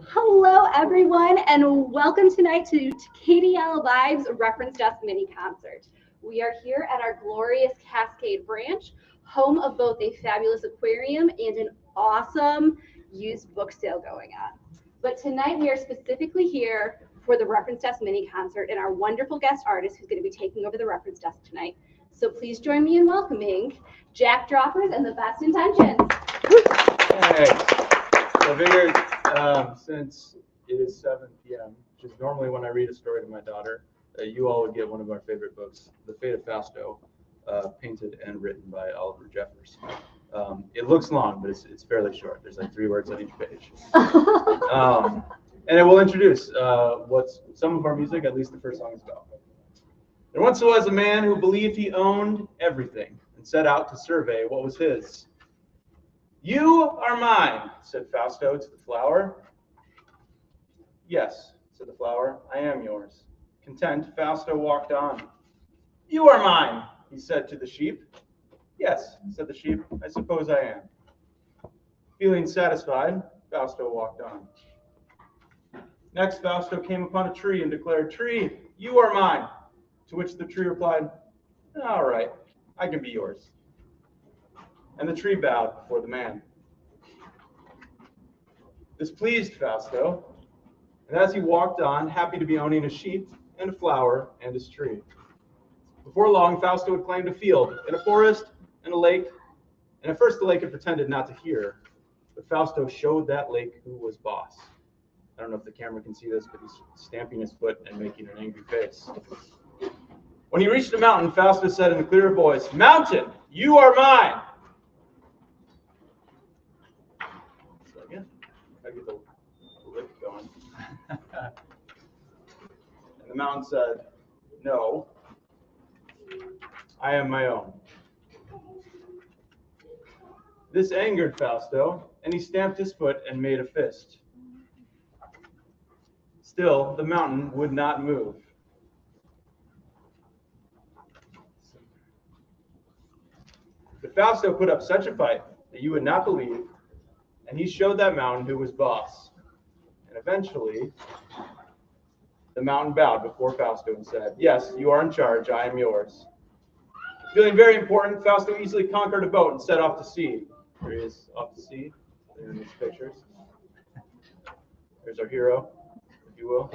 Hello, everyone, and welcome tonight to KDL VIBES Reference Desk Mini Concert. We are here at our glorious Cascade Branch, home of both a fabulous aquarium and an awesome used book sale going on. But tonight we are specifically here for the Reference Desk Mini Concert and our wonderful guest artist who's going to be taking over the Reference Desk tonight. So please join me in welcoming Jack Droppers and the Best Intentions. Hey, so I figured since it is 7 p.m., which is normally when I read a story to my daughter, you all would get one of our favorite books, The Fate of Fausto, painted and written by Oliver Jeffers. It looks long, but it's fairly short. There's like 3 words on each page. And it will introduce what's some of our music, at least the first song is about. There once was a man who believed he owned everything and set out to survey what was his. "You are mine," said Fausto to the flower. "Yes," said the flower, "I am yours." Content, Fausto walked on. "You are mine," he said to the sheep. "Yes," said the sheep, "I suppose I am." Feeling satisfied, Fausto walked on. Next, Fausto came upon a tree and declared, "Tree, you are mine." To which the tree replied, "All right, I can be yours." And the tree bowed before the man. This pleased Fausto, and as he walked on, happy to be owning a sheep and a flower and his tree. Before long, Fausto had claimed a field and a forest and a lake, and at first the lake had pretended not to hear, but Fausto showed that lake who was boss. I don't know if the camera can see this, but he's stamping his foot and making an angry face. When he reached a mountain, Fausto said in a clear voice, "Mountain, you are mine." So again, I get the lick going. And the mountain said, "No, I am my own." This angered Fausto, and he stamped his foot and made a fist. Still, the mountain would not move. But Fausto put up such a fight that you would not believe, and he showed that mountain who was boss. And eventually, the mountain bowed before Fausto and said, "Yes, you are in charge, I am yours." Feeling very important, Fausto easily conquered a boat and set off to sea. There he is, off to sea, there in these pictures. There's our hero, if you will.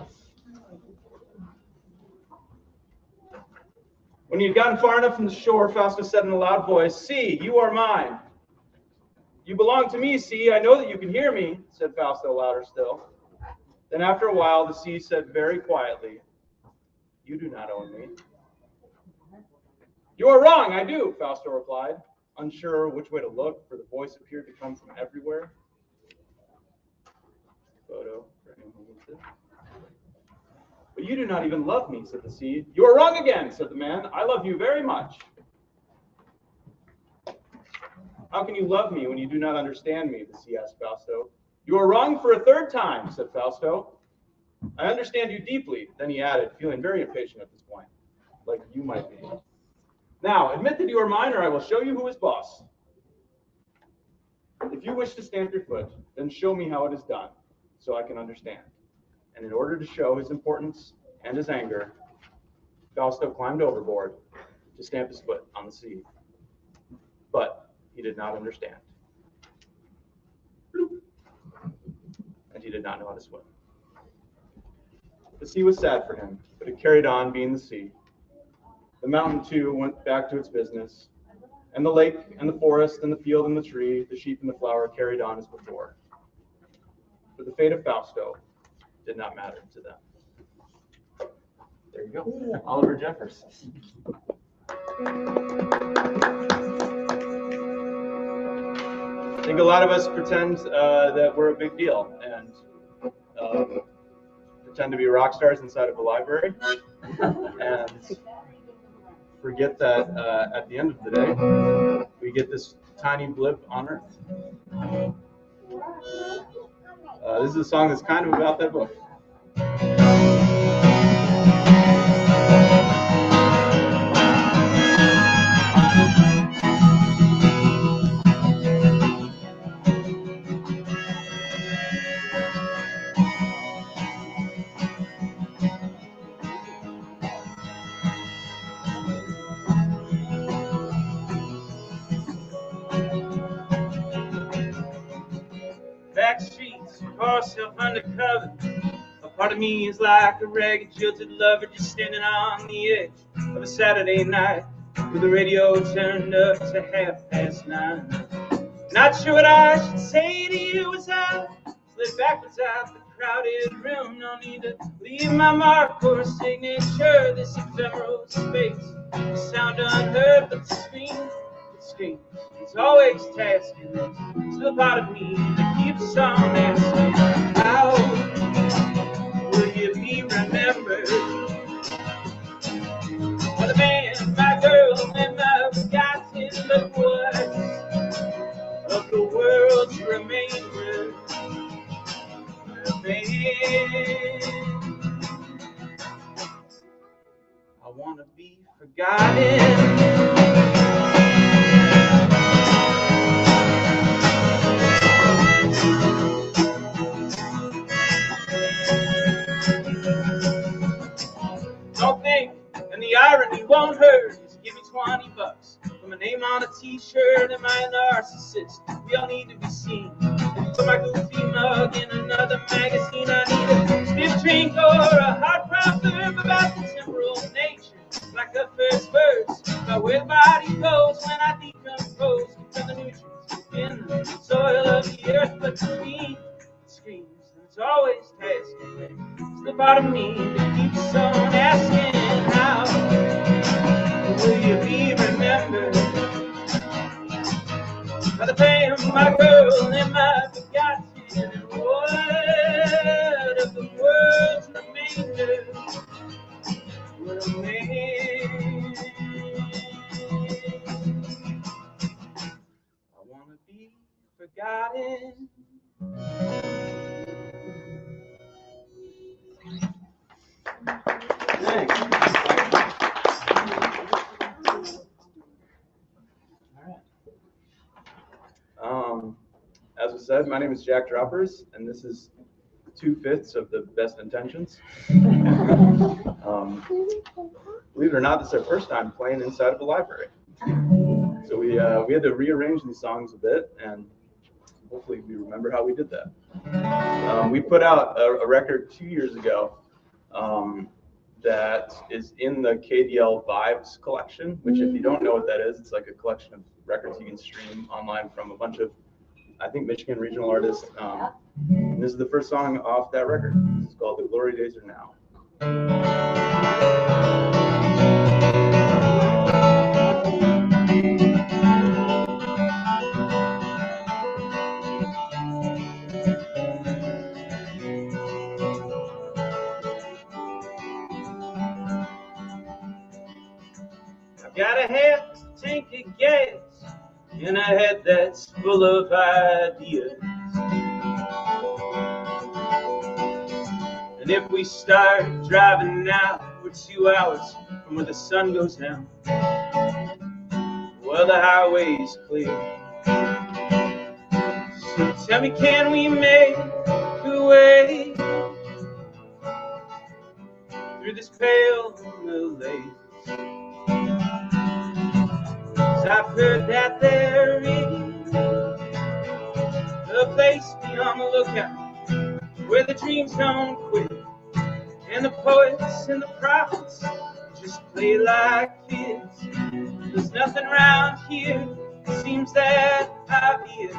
When he had gotten far enough from the shore, Fausto said in a loud voice, "Sea, you are mine." "You belong to me, sea. I know that you can hear me," said Fausto louder still. Then after a while, the sea said very quietly, "You do not own me." "You are wrong, I do," Fausto replied, unsure which way to look, for the voice appeared to come from everywhere. Photo for anyone who needs it. "But you do not even love me," said the sea. "You are wrong again," said the man. "I love you very much." "How can you love me when you do not understand me?" the sea asked Fausto. "You are wrong for a 3rd time," said Fausto. "I understand you deeply," then he added, feeling very impatient at this point, like you might be. "Now, admit that you are mine, or I will show you who is boss. If you wish to stamp your foot, then show me how it is done, so I can understand." And in order to show his importance and his anger, Fausto climbed overboard to stamp his foot on the sea. But he did not understand. And he did not know how to swim. The sea was sad for him, but it carried on being the sea. The mountain, too, went back to its business, and the lake and the forest and the field and the tree, the sheep and the flower carried on as before. But the fate of Fausto did not matter to them. There you go. Oliver Jeffers. I think a lot of us pretend that we're a big deal and pretend to be rock stars inside of a library and forget that at the end of the day, we get this tiny blip on Earth. This is a song that's kind of about that book. yourself undercover. A part of me is like a ragged, jilted lover just standing on the edge of a Saturday night with the radio turned up to 9:30. Not sure what I should say to you as I slid backwards out the crowded room. No need to leave my mark or signature. This ephemeral space, the sound unheard, but the scream, it's always tasking. It's the part of me that keeps on asking, how will you be remembered? For the man, my girl, and my forgotten loved ones of the world's remainder. I want to be forgotten. Don't think, and the irony won't hurt. Just give me $20 for my name on a t-shirt and my narcissist. We all need to be seen. Put my goofy mug in another magazine. I need a stiff drink or a hot proverb about the temporal nature, like a first verse about where the body goes when I decompose from the nutrients in the soil of the earth. But to me, it screams, and it's always tasking. It's the part of me that keeps on asking, how will you be remembered? By the fame of my girl and my forgotten word of the world's remainder will remain. I want to be forgotten. Thanks. As I said, my name is Jack Droppers, and this is 2/5 of the best intentions. Believe it or not, this is our first time playing inside of a library. So we had to rearrange these songs a bit, and hopefully we remember how we did that. We put out a record 2 years ago that is in the KDL VIBES collection, which if you don't know what that is, it's like a collection of records you can stream online from a bunch of, I think, Michigan regional artists. And this is the first song off that record. It's called The Glory Days Are Now. Got a half tank of gas in a head that's full of ideas. And if we start driving now, we're 2 hours from where the sun goes down. Well, the highway's clear. So tell me, can we make a way through this pale malaise? I've heard that there is a place beyond the lookout where the dreams don't quit, and the poets and the prophets just play like kids. There's nothing around here that seems that obvious,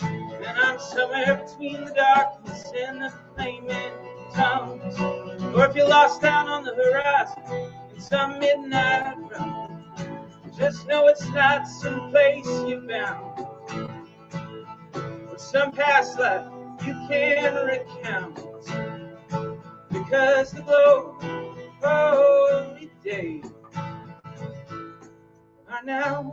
and I'm somewhere between the darkness and the flaming tongues. Or if you're lost down on the horizon in some midnight run, just know it's not some place you found, or some past life you can recount, because the glory days are now.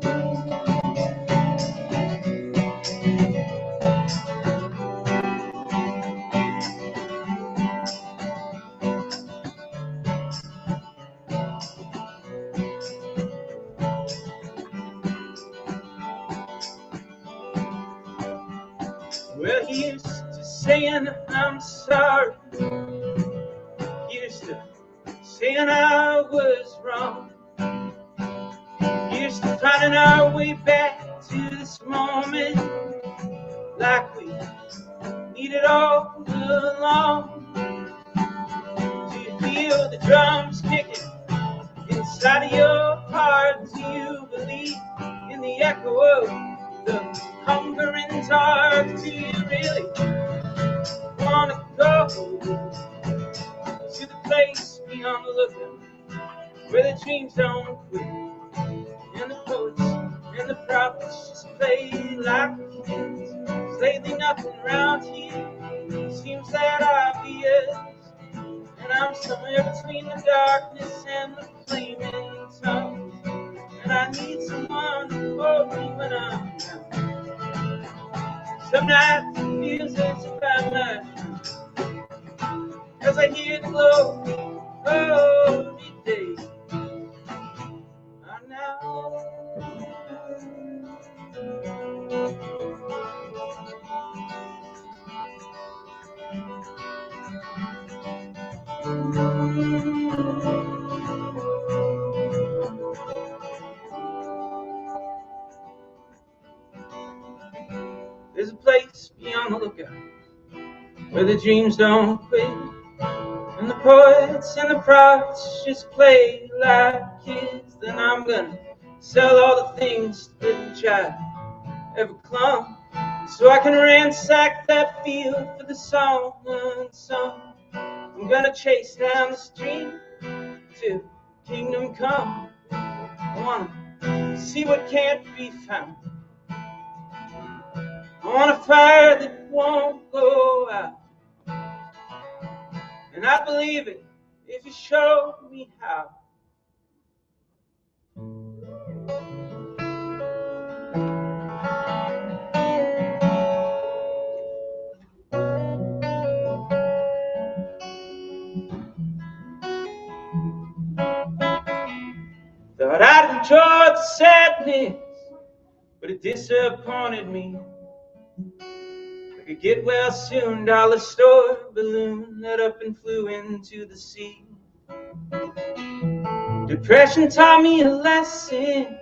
Well, here's to saying I'm sorry. Here's to saying I was wrong. Here's to finding our way back to this moment, like we need it all along. Do you feel the drums kicking inside of your heart? Do you believe in the echo of the hungering dark? Do you really wanna go to the place beyond the lookout, where the dreams don't quit, and the poets and the prophets just play like kids? 'Cause lately nothing around here seems that obvious, and I'm somewhere between the darkness and the flaming tongues, and I need someone to hold me when I'm down. Some nights it feels as if I'm not, as I hear the glow of midday. I'm now. There's a place beyond the lookout where the dreams don't quit, and the poets and the prophets just play like kids. Then I'm gonna sell all the things to which I ever clung, so I can ransack that field for the song unsung. I'm gonna chase down the stream to kingdom come. I wanna see what can't be found. I want a fire that won't go out, and I believe it if you show me how. Thought I'd enjoy the sadness, but it disappointed me. Like a get well soon dollar store balloon that up and flew into the sea. Depression taught me a lesson,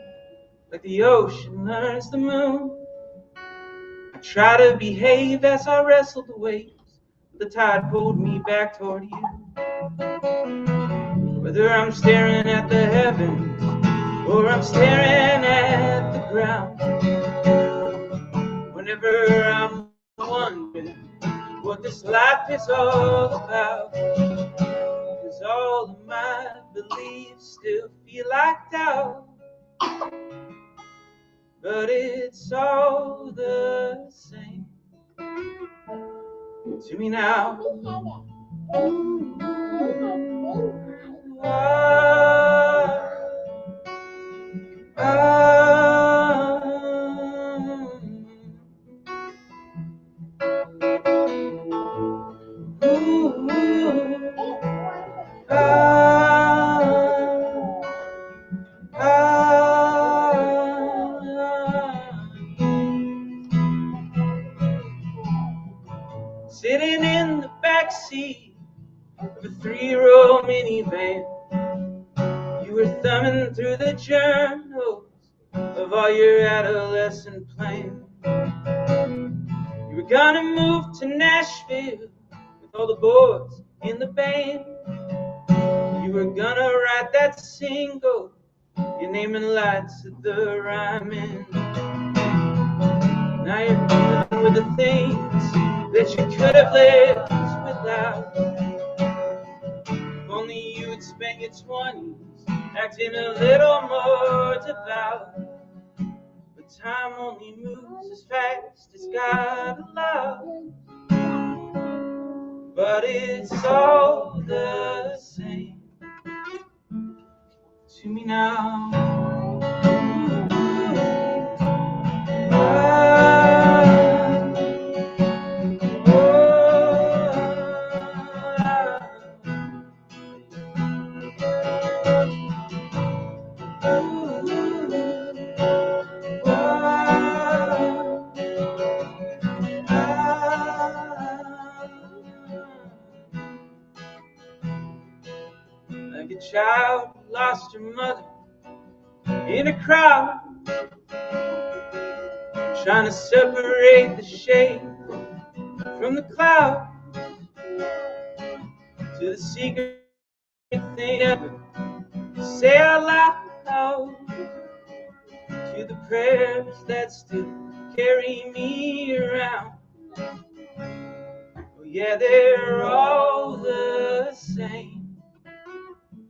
like the ocean learns the moon. I try to behave as I wrestled the waves, but the tide pulled me back toward you. Whether I'm staring at the heavens or I'm staring at the ground, whenever I'm wondering what this life is all about, 'cause all of my beliefs still feel like doubt, but it's all the same to me now. Sitting in the backseat of a 3-row minivan, you were thumbing through the journals of all your adolescent plans. You were gonna move to Nashville with all the boys in the band. You were gonna write that single, your name in lights at the rhyming. Now you're dealing with the things that you could have lived without. If only you would spend your 20s acting a little more devout. But time only moves as fast as God allows. But it's all the same to me now. Like a child who lost her mother in a crowd, trying to separate the shade from the clouds to the secret thing ever say out loud, to the prayers that still carry me around. Oh yeah, they're all the same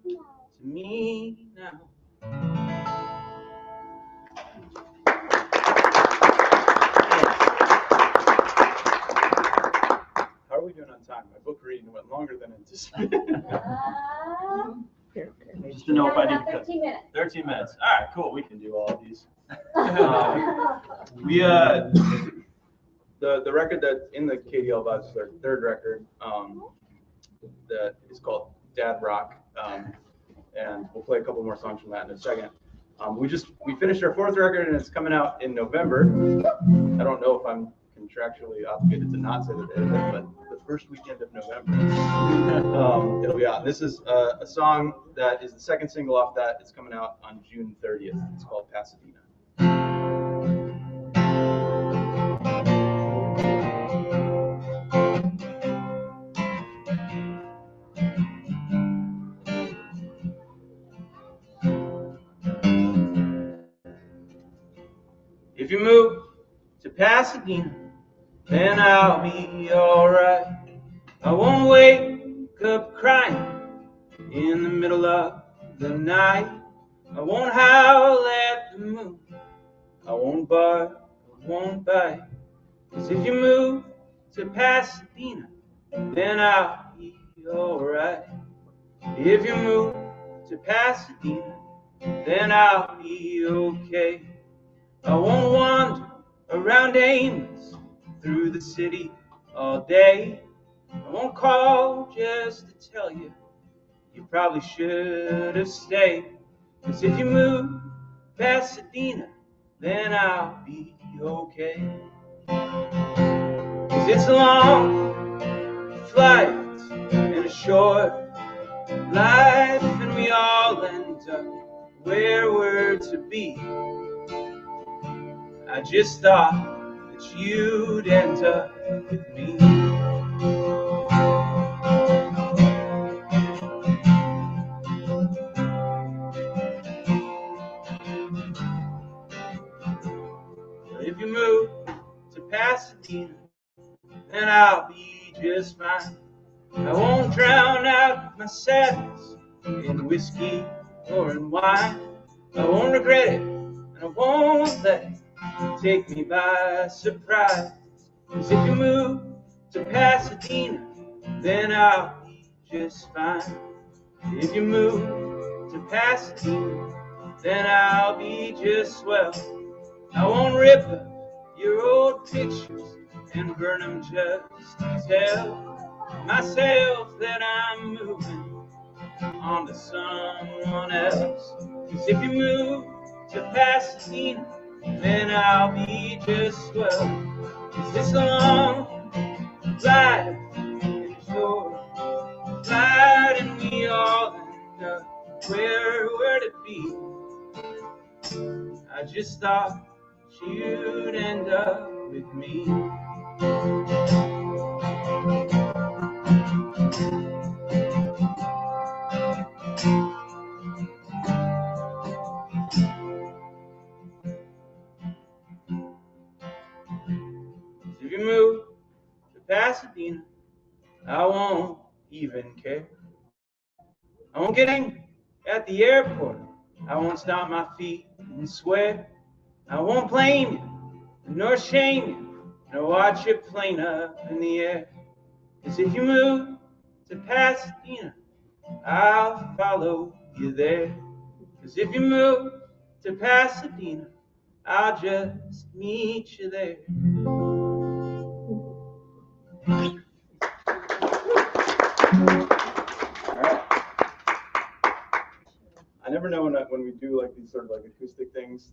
to me now. How are we doing on time? My book reading went longer than anticipated. Just to know if I need to cut. 13 minutes. 13 minutes. All right, cool. We can do all of these. The record that's in the KDL VIBES is our third record. That is called Dad Rock, and we'll play a couple more songs from that in a second. We finished our fourth record and it's coming out in November. I don't know if I'm contractually obligated to not say the date of it, but the first weekend of November, it'll be out. This is a song that is the second single off that. It's coming out on June 30th. It's called Pasadena. If you move to Pasadena, then I'll be alright. I won't wake up crying in the middle of the night. I won't howl at the moon. I won't bark, I won't bite. 'Cause if you move to Pasadena, then I'll be alright. If you move to Pasadena, then I'll be okay. I won't wander around aimless through the city all day. I won't call just to tell you you probably should have stayed. 'Cause if you move Pasadena, then I'll be okay. 'Cause it's a long flight and a short life, and we all end up where we're to be. I just thought that you'd end up with me. If you move to Pasadena, then I'll be just fine. I won't drown out my sadness in whiskey or in wine. I won't regret it, and I won't let it take me by surprise. 'Cause if you move to Pasadena, then I'll be just fine. If you move to Pasadena, then I'll be just swell. I won't rip up your old pictures and burn them just to tell myself that I'm moving on to someone else. 'Cause if you move to Pasadena, then I'll be just swell. 'Cause it's a long life and a short ride, and we all end up where we're to be. I just thought you'd end up with me. If you move to Pasadena, I won't even care. I won't get angry at the airport. I won't stomp my feet and swear. I won't blame you, nor shame you, nor watch your plane up in the air. 'Cause if you move to Pasadena, I'll follow you there. 'Cause if you move to Pasadena, I'll just meet you there. I never know when we do like these sort of like acoustic things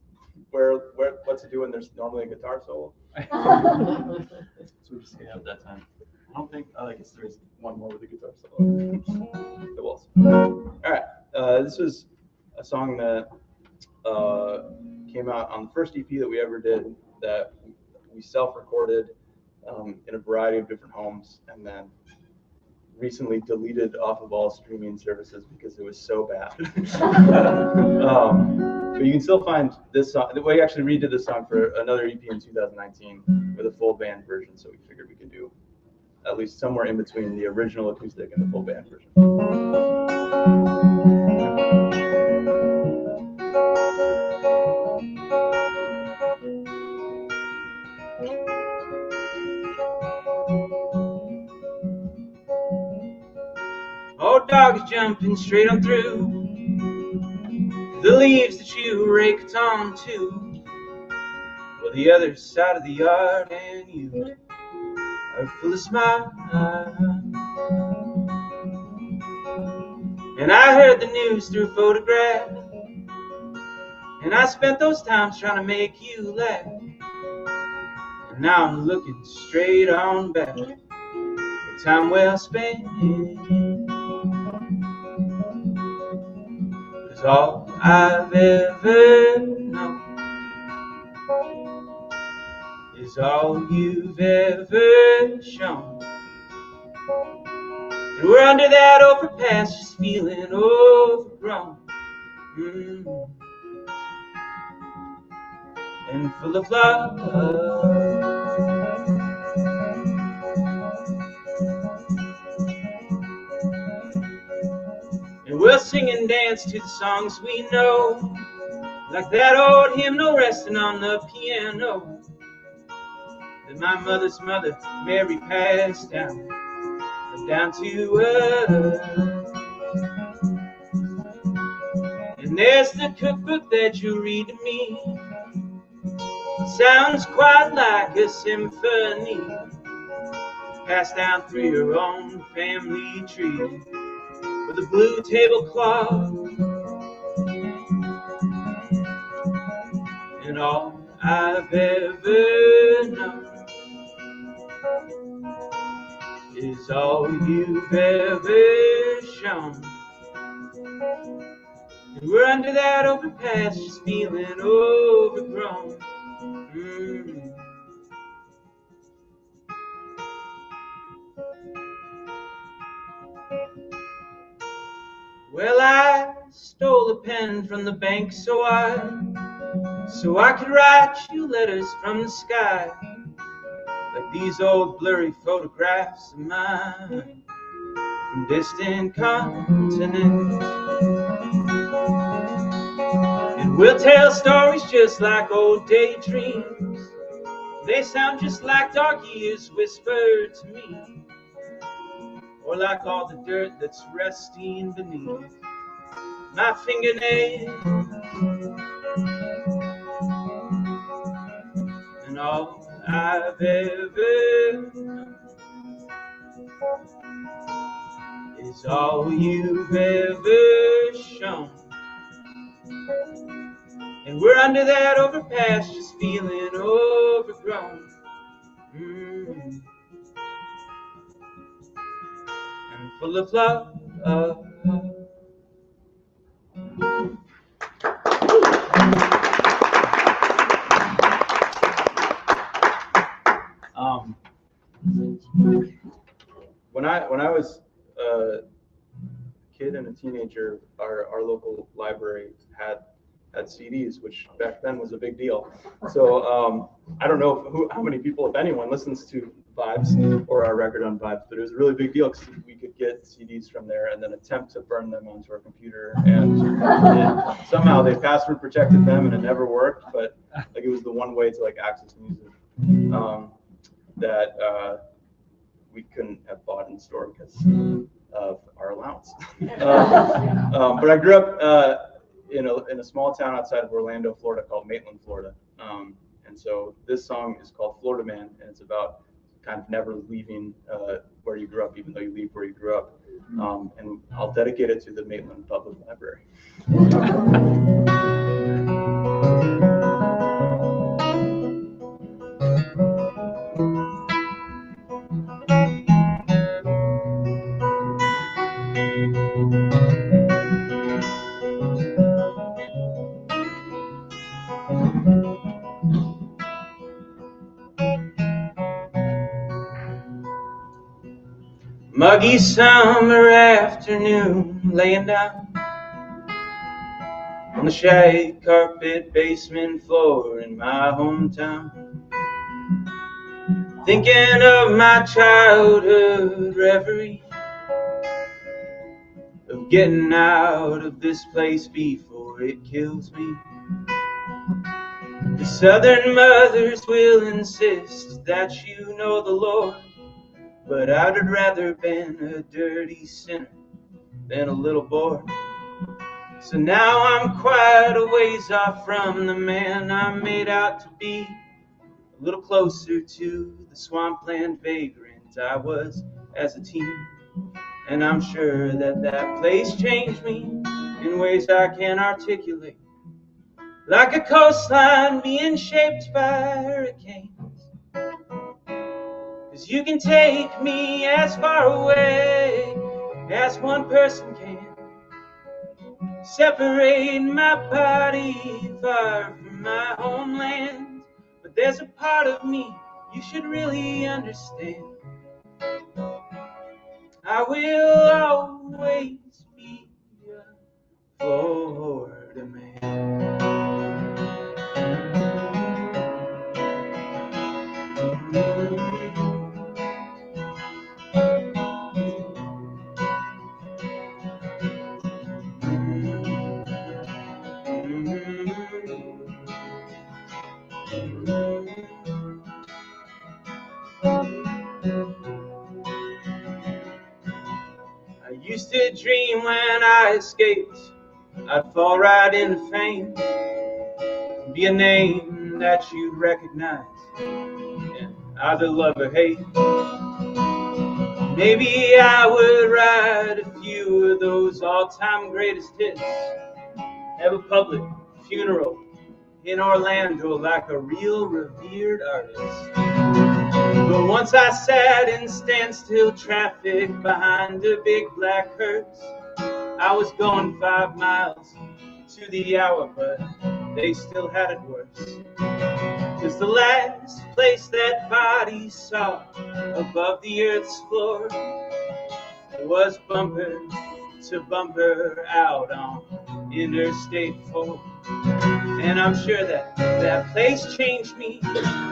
where what to do when there's normally a guitar solo. So we just have that time. I don't think. I guess there's One more with the guitar solo. It was. All right. This was a song that came out on the first EP that we ever did that we self-recorded in a variety of different homes, and then recently deleted off of all streaming services because it was so bad. But you can still find this song. We actually redid this song for another EP in 2019 with a full band version, so we figured we could do at least somewhere in between the original acoustic and the full band version. Old dog is jumping straight on through the leaves that you raked onto. Well, the other side of the yard and you are full of smiles. And I heard the news through photograph, and I spent those times trying to make you laugh. And now I'm looking straight on back, a time well spent. 'Cause all I've ever known is all you've ever shown. And we're under that overpass, just feeling overgrown. And full of love. And we'll sing and dance to the songs we know, like that old hymnal resting on the piano that my mother's mother, Mary, passed down to us. And there's the cookbook that you read to me. Sounds quite like a symphony passed down through your own family tree with a blue tablecloth. And all I've ever known is all you've ever shown. And we're under that overpass, just feeling overgrown. Well, I stole a pen from the bank so I could write you letters from the sky, like these old blurry photographs of mine from distant continents. And we'll tell stories just like old daydreams. They sound just like dark ears whispered to me, or like all the dirt that's resting beneath my fingernails. And all I've ever known is all you've ever shown. And we're under that overpass, just feeling overgrown. And full of love. When I was a kid and a teenager, our local library had CDs, which back then was a big deal. So I don't know how many people, if anyone, listens to Vibes or our record on Vibes, but it was a really big deal because we could get CDs from there and then attempt to burn them onto our computer, and somehow they password protected them and it never worked, but like it was the one way to like access music that we couldn't have bought in the store because of our allowance. But I grew up in a small town outside of Orlando, Florida, called Maitland, Florida. And so this song is called Florida Man, and it's about kind of never leaving where you grew up, even though you leave where you grew up. And I'll dedicate it to the Maitland Public Library. Muggy summer afternoon, laying down on the shag carpet basement floor in my hometown, thinking of my childhood reverie of getting out of this place before it kills me. The southern mothers will insist that you know the Lord, but I'd rather been a dirty sinner than a little boy. So now I'm quite a ways off from the man I made out to be, a little closer to the swampland vagrant I was as a teen. And I'm sure that that place changed me in ways I can't articulate, like a coastline being shaped by hurricanes. 'Cause you can take me as far away as one person can, separate my body far from my homeland. But there's a part of me you should really understand. I will always be a Florida man. I used to dream when I escaped I'd fall right into fame, be a name that you'd recognize and either love or hate. Maybe I would write a few of those all-time greatest hits, have a public funeral in Orlando like a real revered artist. But once I sat in standstill traffic behind a big black hearse, I was going 5 miles to the hour, but they still had it worse. 'Cause the last place that body saw above the earth's floor was bumper to bumper out on Interstate 4. And I'm sure that that place changed me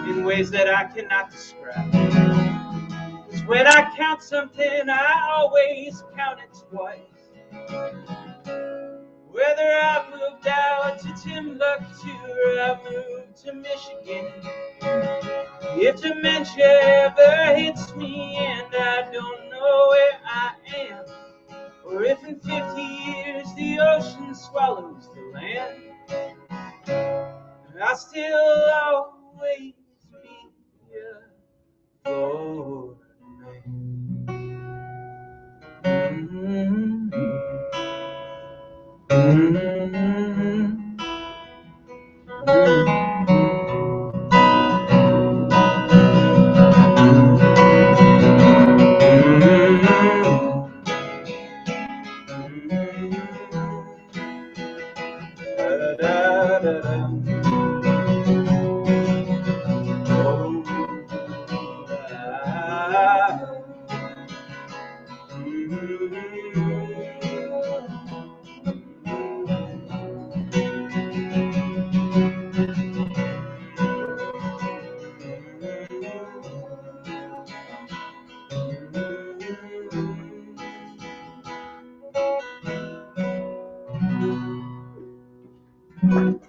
in ways that I cannot describe. 'Cause when I count something, I always count it twice. Whether I moved out to Timbuktu or I moved to Michigan, if dementia ever hits me and I don't know where I am, or if in 50 years the ocean swallows the land, I'll still always be a Florida man.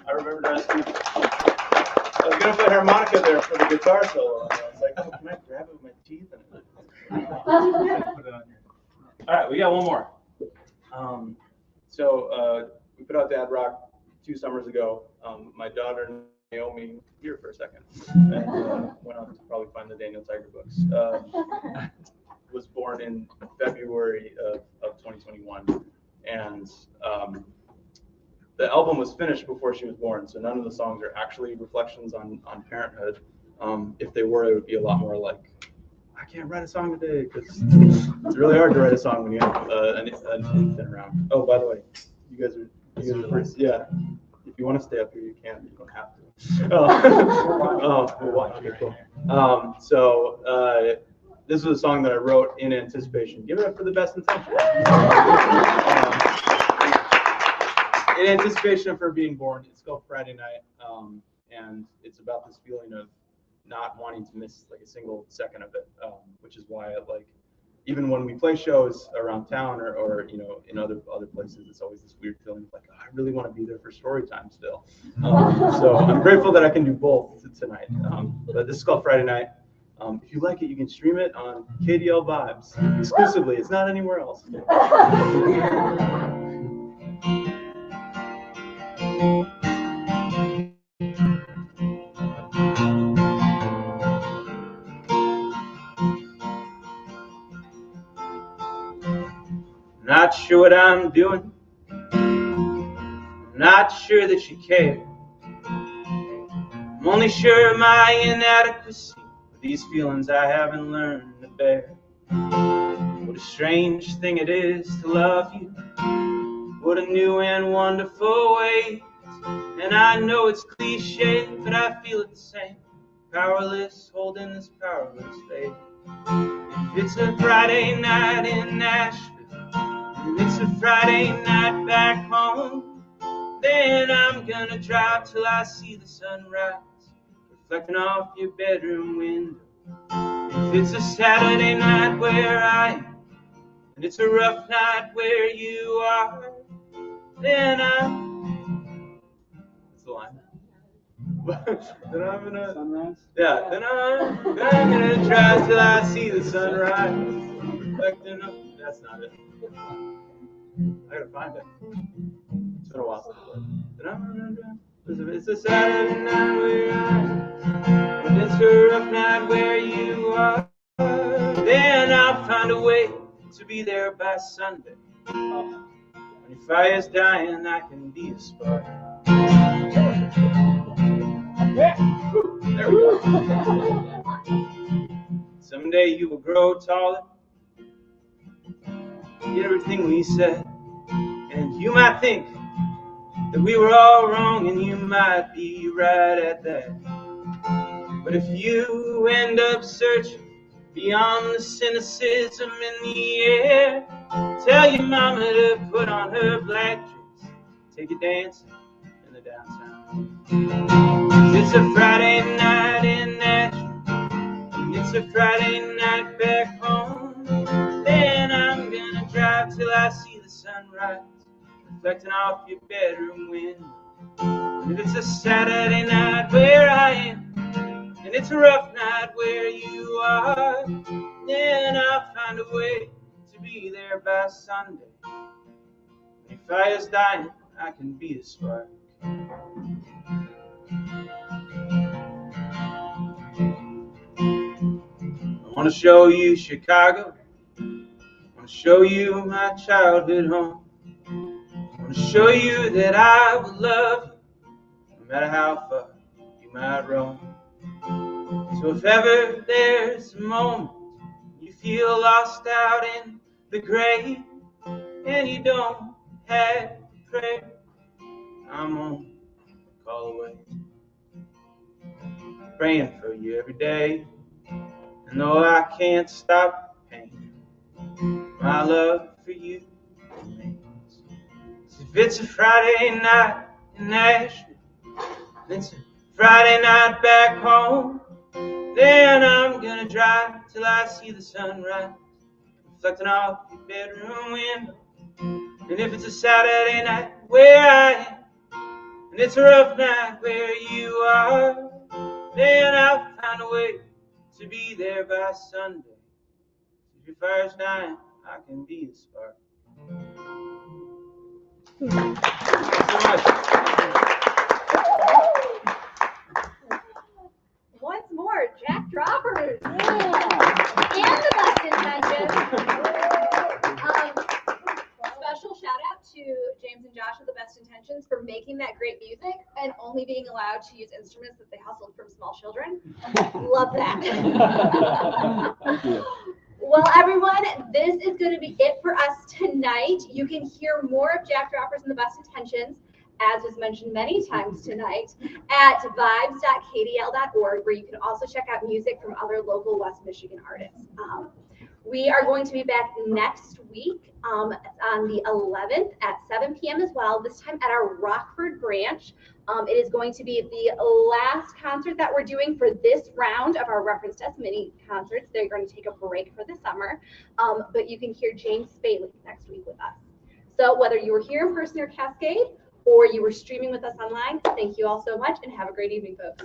I remember I was gonna put harmonica there for the guitar solo. And I was like, oh, can I grab it with my teeth? And put it on here. All right, we got one more. So we put out Dad Rock 2 summers ago. My daughter Naomi, here for a second, and went out to probably find the Daniel Tiger books. Was born in February of 2021, and the album was finished before she was born, so none of the songs are actually reflections on parenthood. If they were, it would be a lot more like, I can't write a song today, because it's really hard to write a song when you have an infant around. Oh, by the way, you guys are first. Yeah. If you want to stay up here, you can. You don't have to. We'll watch. Okay, cool. So this was a song that I wrote in anticipation. Give it up for the best intentions. In anticipation of her being born. It's called Friday Night, and it's about this feeling of not wanting to miss like a single second of it, which is why I like, even when we play shows around town or you know, in other places, it's always this weird feeling of like, oh, I really want to be there for story time still. So I'm grateful that I can do both tonight. But this is called Friday Night. If you like it, you can stream it on KDL VIBES exclusively. It's not anywhere else. Not sure what I'm doing, not sure that you care. I'm only sure of my inadequacy, of these feelings I haven't learned to bear. What a strange thing it is to love you, what a new and wonderful way. And I know it's cliche, but I feel it the same, powerless, holding this powerless faith. If it's a Friday night in Nashville, and it's a Friday night back home, then I'm gonna drive till I see the sunrise, reflecting off your bedroom window. If it's a Saturday night where I am, and it's a rough night where you are, then That's the line. Then I'm gonna sunrise. Yeah. Then I'm gonna drive till I see the sunrise, reflecting up. That's not it. I gotta find it. It's been a while since I played. Then I'm gonna drive. It's a Saturday night where I am, and it's a rough night where you are, then I'll find a way to be there by Sunday. When your fire's dying, I can be a spark. Yeah. There we go. Someday you will grow taller, get everything we said, and you might think that we were all wrong, and you might be right at that. But if you end up searching beyond the cynicism in the air, tell your mama to put on her black dress, take you dancing in the downtown. It's a Friday night in Nashville, and it's a Friday night back home, then I'm gonna drive till I see the sunrise, reflecting off your bedroom window. And if it's a Saturday night where I am, and it's a rough night where you are, then I'll find a way to be there by Sunday. When your fire's dying, I can be a spark. I want to show you Chicago. I want to show you my childhood home. I want to show you that I will love you, no matter how far you might roam. So if ever there's a moment you feel lost out in the grave, and you don't have to pray, I'm on a call away. Praying for you every day, and though I can't stop pain, my love for you remains. So if it's a Friday night in Nashville, and it's a Friday night back home, then I'm gonna drive till I see the sunrise, reflecting off your bedroom window. And if it's a Saturday night where I am, and it's a rough night where you are, then I'll find a way to be there by Sunday. If your fire's dying, I can be a spark. Thanks so much. Once more, Jack Droppers. Yeah. And the best intentions. Special shout out to James and Josh of the Best Intentions for making that great music and only being allowed to use instruments that they hustled from small children. Love that. Thank you. Well, everyone, this is going to be it for us tonight. You can hear more of Jack Droppers and the Best Intentions as was mentioned many times tonight, at vibes.kdl.org, where you can also check out music from other local West Michigan artists. We are going to be back next week on the 11th at 7 p.m. as well, this time at our Rockford branch. It is going to be the last concert that we're doing for this round of our Reference Desk mini concerts. They're going to take a break for the summer, but you can hear James Spaley next week with us. So whether you were here in person or Cascade, or you were streaming with us online, thank you all so much and have a great evening, folks.